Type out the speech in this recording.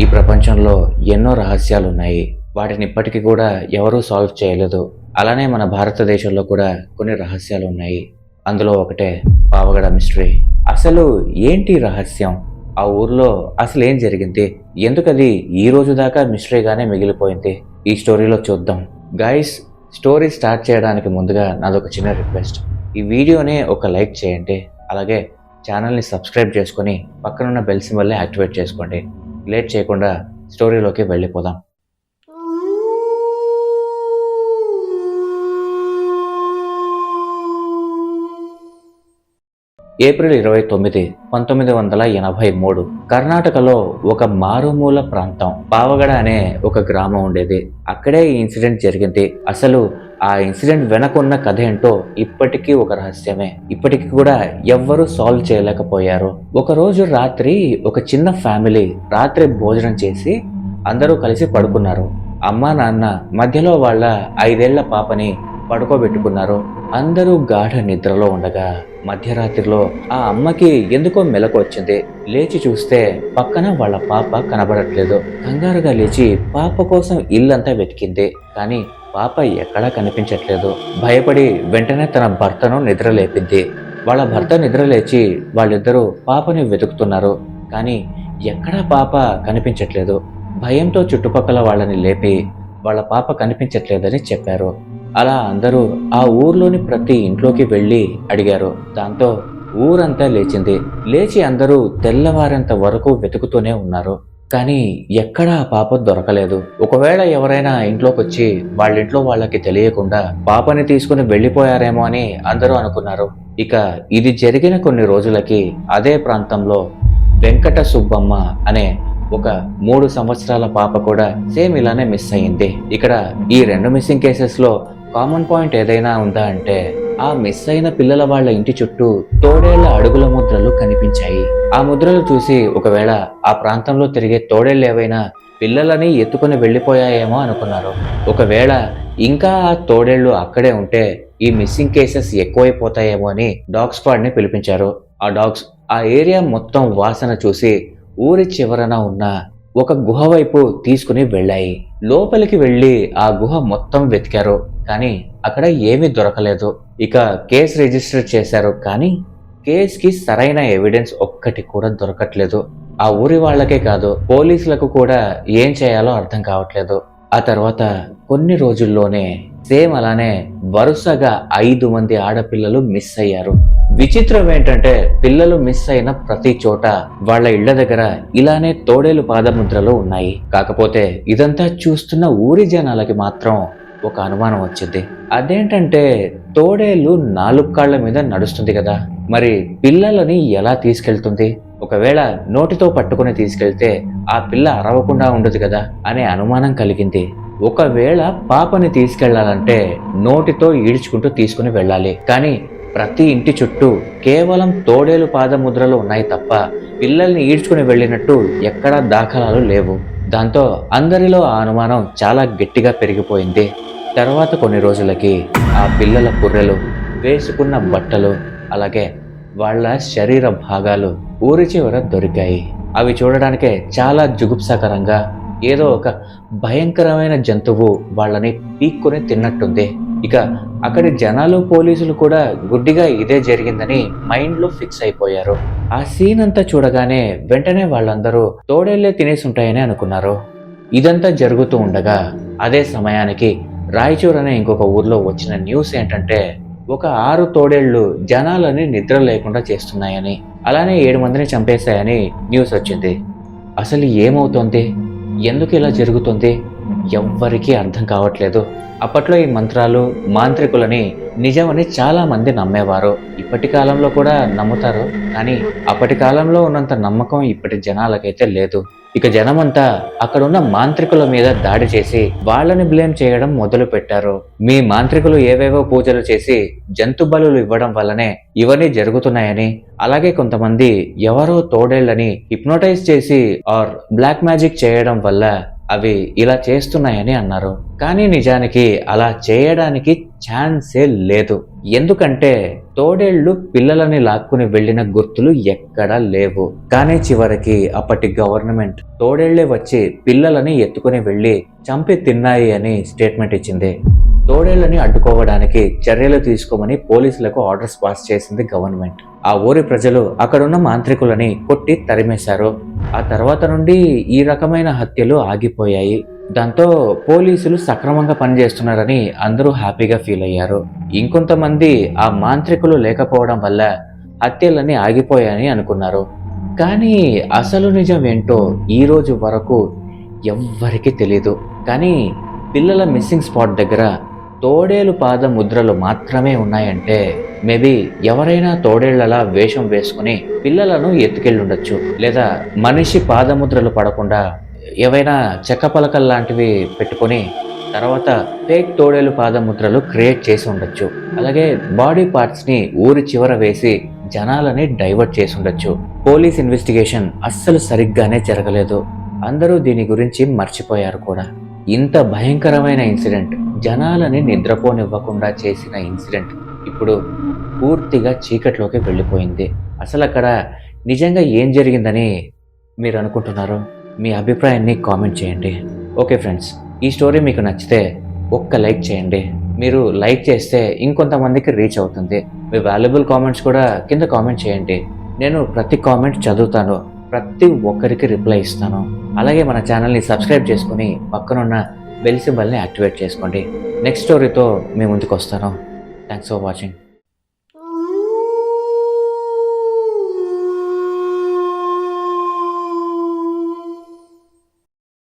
ఈ ప్రపంచంలో ఎన్నో రహస్యాలున్నాయి. వాటిని ఇప్పటికి కూడా ఎవరూ సాల్వ్ చేయలేదు. అలానే మన భారతదేశంలో కూడా కొన్ని రహస్యాలున్నాయి. అందులో ఒకటే పావగడ మిస్టరీ. అసలు ఏంటి రహస్యం? ఆ ఊర్లో అసలేం జరిగింది? ఎందుకది ఈ రోజు దాకా మిస్టరీగానే మిగిలిపోయింది? ఈ స్టోరీలో చూద్దాం. గైస్, స్టోరీ స్టార్ట్ చేయడానికి ముందుగా నాదొక చిన్న రిక్వెస్ట్. ఈ వీడియోని ఒక లైక్ చేయండి. అలాగే ఛానల్ని సబ్స్క్రైబ్ చేసుకొని పక్కనున్న బెల్ సింబల్ని యాక్టివేట్ చేసుకోండి. లేట్ చేయకుండా స్టోరీలోకి వెళ్ళిపోదాం. ఏప్రిల్ 29, 1983 కర్ణాటకలో ఒక మారుమూల ప్రాంతం పావగడ అనే ఒక గ్రామం ఉండేది. అక్కడే ఈ ఇన్సిడెంట్ జరిగింది. అసలు ఆ ఇన్సిడెంట్ వెనకున్న కథ ఏంటో ఇప్పటికీ ఒక రహస్యమే. ఇప్పటికీ కూడా ఎవ్వరూ సాల్వ్ చేయలేకపోయారు. ఒక రోజు రాత్రి ఒక చిన్న ఫ్యామిలీ రాత్రి భోజనం చేసి అందరూ కలిసి పడుకున్నారు. అమ్మా నాన్న మధ్యలో వాళ్ళ 5 ఏళ్ల పాపని పడుకోబెట్టుకున్నారు. అందరూ గాఢ నిద్రలో ఉండగా మధ్యరాత్రిలో ఆ అమ్మకి ఎందుకో మెలకు వచ్చింది. లేచి చూస్తే పక్కన వాళ్ళ పాప కనబడట్లేదు. కంగారుగా లేచి పాప కోసం ఇల్లంతా వెతికింది. కానీ పాప ఎక్కడా కనిపించట్లేదు. భయపడి వెంటనే తన భర్తను నిద్రలేపింది. వాళ్ళ భర్త నిద్రలేచి వాళ్ళిద్దరూ పాపని వెతుకుతున్నారు. కానీ ఎక్కడా పాప కనిపించట్లేదు. భయంతో చుట్టుపక్కల వాళ్ళని లేపి వాళ్ళ పాప కనిపించట్లేదని చెప్పారు. అలా అందరూ ఆ ఊర్లోని ప్రతి ఇంట్లోకి వెళ్ళి అడిగారు. దాంతో ఊరంతా లేచింది. లేచి అందరూ తెల్లవారేంత వరకు వెతుకుతూనే ఉన్నారు. కానీ ఎక్కడా ఆ పాప దొరకలేదు. ఒకవేళ ఎవరైనా ఇంట్లోకి వచ్చి వాళ్ళింట్లో వాళ్ళకి తెలియకుండా పాపని తీసుకుని వెళ్ళిపోయారేమో అని అందరూ అనుకున్నారు. ఇక ఇది జరిగిన కొన్ని రోజులకి అదే ప్రాంతంలో వెంకట సుబ్బమ్మ అనే ఒక 3 సంవత్సరాల పాప కూడా సేమ్ ఇలానే మిస్ అయ్యింది. ఇక్కడ ఈ 2 మిస్సింగ్ కేసెస్ లో కామన్ పాయింట్ ఏదైనా ఉందా అంటే ఆ మిస్ అయిన పిల్లల వాళ్ళ ఇంటి చుట్టూ తోడేళ్ల అడుగుల ముద్రలు కనిపించాయి. ఆ ముద్రలు చూసి ఒకవేళ ఆ ప్రాంతంలో తిరిగే తోడేళ్ళు ఏవైనా పిల్లలని ఎత్తుకొని వెళ్ళిపోయాయేమో అనుకున్నారు. ఒకవేళ ఇంకా ఆ తోడేళ్లు అక్కడే ఉంటే ఈ మిస్సింగ్ కేసెస్ ఎక్కువైపోతాయేమో అని డాగ్ స్క్వాడ్ ని పిలిపించారు. ఆ డాగ్స్ ఆ ఏరియా మొత్తం వాసన చూసి ఊరి చివరన ఉన్న ఒక గుహ వైపు తీసుకుని వెళ్ళాయి. లోపలికి వెళ్ళి ఆ గుహ మొత్తం వెతికారు. కానీ అక్కడ ఏమీ దొరకలేదు. ఇక కేసు రిజిస్టర్ చేశారు. కానీ కేసుకి సరైన ఎవిడెన్స్ ఒక్కటి కూడా దొరకట్లేదు. ఆ ఊరి వాళ్ళకే కాదు, పోలీసులకు కూడా ఏం చేయాలో అర్థం కావట్లేదు. ఆ తర్వాత కొన్ని రోజుల్లోనే సేమ్ అలానే వరుసగా 5 మంది ఆడపిల్లలు మిస్ అయ్యారు. విచిత్రం ఏంటంటే పిల్లలు మిస్ అయిన ప్రతి చోట వాళ్ళ ఇళ్ల దగ్గర ఇలానే తోడేలు పాదముద్రలు ఉన్నాయి. కాకపోతే ఇదంతా చూస్తున్న ఊరి జనాలకి మాత్రం ఒక అనుమానం వచ్చింది. అదేంటంటే తోడేలు 4 కాళ్ల మీద నడుస్తుంది కదా, మరి పిల్లలని ఎలా తీసుకెళ్తుంది? ఒకవేళ నోటితో పట్టుకుని తీసుకెళ్తే ఆ పిల్ల అరవకుండా ఉండదు కదా అనే అనుమానం కలిగింది. ఒకవేళ పాపని తీసుకెళ్లాలంటే నోటితో ఈడ్చుకుంటూ తీసుకుని వెళ్ళాలి. కానీ ప్రతి ఇంటి చుట్టూ కేవలం తోడేలు పాదముద్రలు ఉన్నాయి తప్ప పిల్లల్ని ఈడ్చుకుని వెళ్ళినట్టు ఎక్కడా దాఖలాలు లేవు. దాంతో అందరిలో ఆ అనుమానం చాలా గట్టిగా పెరిగిపోయింది. తర్వాత కొన్ని రోజులకి ఆ పిల్లల పుర్రెలు, వేసుకున్న బట్టలు, అలాగే వాళ్ళ శరీర భాగాలు ఊరి చివర దొరికాయి. అవి చూడడానికే చాలా జుగుప్సాకరంగా ఏదో ఒక భయంకరమైన జంతువు వాళ్ళని పీక్కుని తిన్నట్టుంది. ఇక అక్కడి జనాలు, పోలీసులు కూడా గుడ్డిగా ఇదే జరిగిందని మైండ్లో ఫిక్స్ అయిపోయారు. ఆ సీన్ అంతా చూడగానే వెంటనే వాళ్ళందరూ తోడేళ్లే తినేసి ఉంటాయని అనుకున్నారు. ఇదంతా జరుగుతూ ఉండగా అదే సమయానికి రాయచూర్ అనే ఇంకొక ఊర్లో వచ్చిన న్యూస్ ఏంటంటే ఒక 6 తోడేళ్లు జనాలని నిద్ర లేకుండా చేస్తున్నాయని, అలానే 7 మందిని చంపేశాయని న్యూస్ వచ్చింది. అసలు ఏమవుతోంది? ఎందుకు ఇలా జరుగుతుంది? ఎవ్వరికీ అర్థం కావట్లేదు. అప్పట్లో ఈ మంత్రాలు, మాంత్రికులని నిజమని చాలా మంది నమ్మేవారు. ఇప్పటి కాలంలో కూడా నమ్ముతారు. కానీ అప్పటి కాలంలో ఉన్నంత నమ్మకం ఇప్పటి జనాలకైతే లేదు. ఇక జనమంతా అక్కడున్న మాంత్రికుల మీద దాడి చేసి వాళ్ళని బ్లేమ్ చేయడం మొదలు పెట్టారు. మీ మాంత్రికులు ఏవేవో పూజలు చేసి జంతు బలులు ఇవ్వడం వల్లనే ఇవన్నీ జరుగుతున్నాయని, అలాగే కొంతమంది ఎవరో తోడేళ్లని హిప్నోటైజ్ చేసి ఆర్ బ్లాక్ మ్యాజిక్ చేయడం వల్ల అవి ఇలా చేస్తున్నాయని అన్నారు. కానీ నిజానికి అలా చేయడానికి ఛాన్సే లేదు. ఎందుకంటే తోడేళ్లు పిల్లలని లాక్కుని వెళ్లిన గుర్తులు ఎక్కడా లేవు. కానీ చివరికి అప్పటి గవర్నమెంట్ తోడేళ్లే వచ్చి పిల్లలని ఎత్తుకుని వెళ్లి చంపి తిన్నాయి అని స్టేట్మెంట్ ఇచ్చింది. తోడేళ్లని అడ్డుకోవడానికి చర్యలు తీసుకోమని పోలీసులకు ఆర్డర్స్ పాస్ చేసింది గవర్నమెంట్. ఆ ఊరి ప్రజలు అక్కడున్న మాంత్రికులని కొట్టి తరిమేశారు. ఆ తర్వాత నుండి ఈ రకమైన హత్యలు ఆగిపోయాయి. దాంతో పోలీసులు సక్రమంగా పనిచేస్తున్నారని అందరూ హ్యాపీగా ఫీల్ అయ్యారు. ఇంకొంతమంది ఆ మాంత్రికులు లేకపోవడం వల్ల హత్యలన్నీ ఆగిపోయాయని అనుకున్నారు. కానీ అసలు నిజం ఏంటో ఈ రోజు వరకు ఎవ్వరికీ తెలీదు. కానీ పిల్లల మిస్సింగ్ స్పాట్ దగ్గర తోడేలు పాద ముద్రలు మాత్రమే ఉన్నాయంటే మేబీ ఎవరైనా తోడేళ్లలా వేషం వేసుకుని పిల్లలను ఎత్తుకెళ్ళుండొచ్చు. లేదా మనిషి పాదముద్రలు పడకుండా ఏవైనా చెక్క పలకలు లాంటివి పెట్టుకొని తర్వాత ఫేక్ తోడేలు పాదముద్రలు క్రియేట్ చేసి ఉండొచ్చు. అలాగే బాడీ పార్ట్స్ని ఊరి చివర వేసి జనాలని డైవర్ట్ చేసి ఉండొచ్చు. పోలీస్ ఇన్వెస్టిగేషన్ అస్సలు సరిగ్గానే జరగలేదు. అందరూ దీని గురించి మర్చిపోయారు కూడా. ఇంత భయంకరమైన ఇన్సిడెంట్, జనాలని నిద్రపోనివ్వకుండా చేసిన ఇన్సిడెంట్ ఇప్పుడు పూర్తిగా చీకట్లోకి వెళ్ళిపోయింది. అసలు అక్కడ నిజంగా ఏం జరిగిందని మీరు అనుకుంటున్నారు? మీ అభిప్రాయాన్ని కామెంట్ చేయండి. ఓకే ఫ్రెండ్స్, ఈ స్టోరీ మీకు నచ్చితే ఒక్క లైక్ చేయండి. మీరు లైక్ చేస్తే ఇంకొంతమందికి రీచ్ అవుతుంది. మీ వాల్యుబుల్ కామెంట్స్ కూడా కింద కామెంట్ చేయండి. నేను ప్రతి కామెంట్ చదువుతాను, ప్రతి ఒక్కరికి రిప్లై ఇస్తాను. అలాగే మన ఛానల్ని సబ్స్క్రైబ్ చేసుకుని పక్కనున్న బెల్ సింబల్ని యాక్టివేట్ చేసుకోండి. నెక్స్ట్ స్టోరీతో మీ ముందుకు వస్తాను. Thanks for watching.